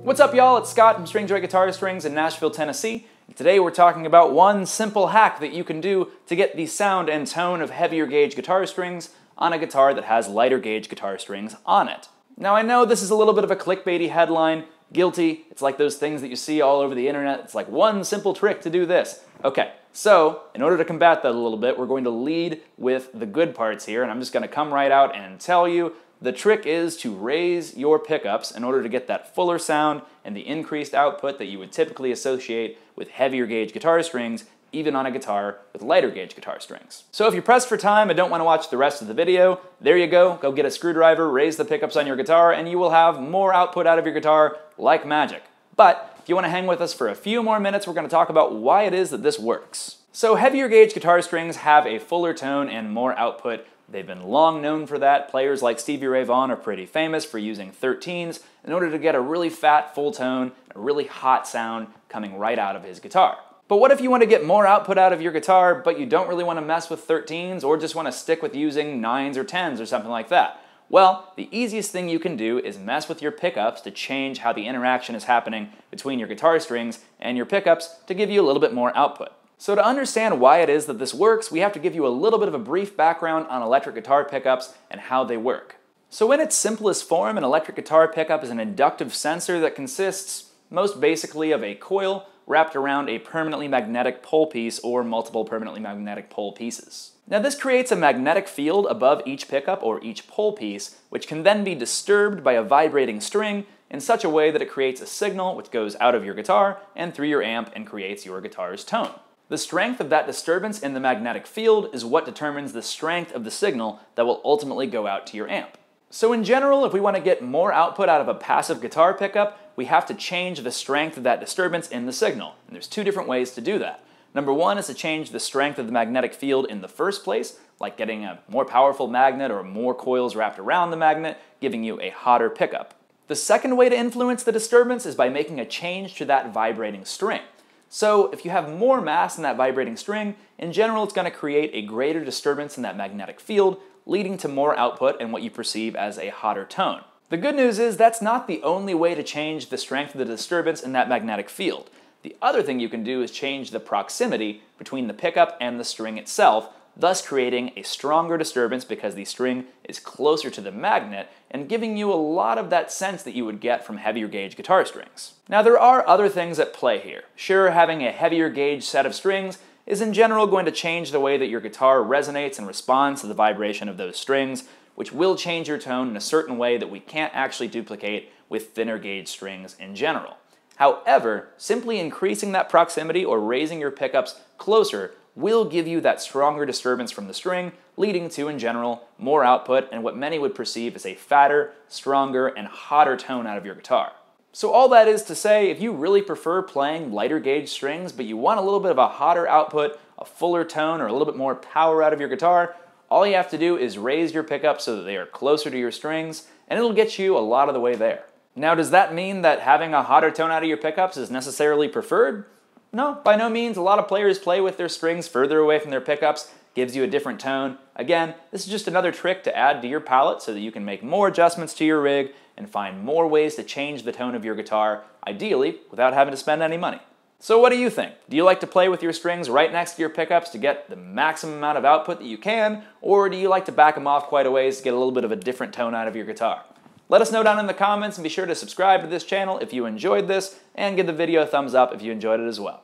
What's up, y'all? It's Scott from Stringjoy Guitar Strings in Nashville, Tennessee. Today we're talking about one simple hack that you can do to get the sound and tone of heavier gauge guitar strings on a guitar that has lighter gauge guitar strings on it. Now I know this is a little bit of a clickbaity headline, guilty. It's like those things that you see all over the internet. It's like one simple trick to do this. Okay, so in order to combat that a little bit, we're going to lead with the good parts here, and I'm just going to come right out and tell you the trick is to raise your pickups in order to get that fuller sound and the increased output that you would typically associate with heavier gauge guitar strings, even on a guitar with lighter gauge guitar strings. So if you're pressed for time and don't want to watch the rest of the video, there you go. Go get a screwdriver, raise the pickups on your guitar, and you will have more output out of your guitar like magic. But if you want to hang with us for a few more minutes, we're going to talk about why it is that this works. So heavier gauge guitar strings have a fuller tone and more output. They've been long known for that. Players like Stevie Ray Vaughan are pretty famous for using 13s in order to get a really fat, full tone, a really hot sound coming right out of his guitar. But what if you want to get more output out of your guitar, but you don't really want to mess with 13s or just want to stick with using 9s or 10s or something like that? Well, the easiest thing you can do is mess with your pickups to change how the interaction is happening between your guitar strings and your pickups to give you a little bit more output. So to understand why it is that this works, we have to give you a little bit of a brief background on electric guitar pickups and how they work. So in its simplest form, an electric guitar pickup is an inductive sensor that consists most basically of a coil wrapped around a permanently magnetic pole piece or multiple permanently magnetic pole pieces. Now this creates a magnetic field above each pickup or each pole piece, which can then be disturbed by a vibrating string in such a way that it creates a signal which goes out of your guitar and through your amp and creates your guitar's tone. The strength of that disturbance in the magnetic field is what determines the strength of the signal that will ultimately go out to your amp. So in general, if we want to get more output out of a passive guitar pickup, we have to change the strength of that disturbance in the signal. And there's two different ways to do that. Number one is to change the strength of the magnetic field in the first place, like getting a more powerful magnet or more coils wrapped around the magnet, giving you a hotter pickup. The second way to influence the disturbance is by making a change to that vibrating string. So if you have more mass in that vibrating string, in general it's going to create a greater disturbance in that magnetic field, leading to more output and what you perceive as a hotter tone. The good news is that's not the only way to change the strength of the disturbance in that magnetic field. The other thing you can do is change the proximity between the pickup and the string itself, thus creating a stronger disturbance because the string is closer to the magnet and giving you a lot of that sense that you would get from heavier gauge guitar strings. Now there are other things at play here. Sure, having a heavier gauge set of strings is in general going to change the way that your guitar resonates and responds to the vibration of those strings, which will change your tone in a certain way that we can't actually duplicate with thinner gauge strings in general. However, simply increasing that proximity or raising your pickups closer will give you that stronger disturbance from the string, leading to, in general, more output and what many would perceive as a fatter, stronger, and hotter tone out of your guitar. So all that is to say, if you really prefer playing lighter gauge strings, but you want a little bit of a hotter output, a fuller tone, or a little bit more power out of your guitar, all you have to do is raise your pickups so that they are closer to your strings, and it'll get you a lot of the way there. Now, does that mean that having a hotter tone out of your pickups is necessarily preferred? No, by no means. A lot of players play with their strings further away from their pickups, gives you a different tone. Again, this is just another trick to add to your palette so that you can make more adjustments to your rig and find more ways to change the tone of your guitar, ideally without having to spend any money. So what do you think? Do you like to play with your strings right next to your pickups to get the maximum amount of output that you can, or do you like to back them off quite a ways to get a little bit of a different tone out of your guitar? Let us know down in the comments and be sure to subscribe to this channel if you enjoyed this and give the video a thumbs up if you enjoyed it as well.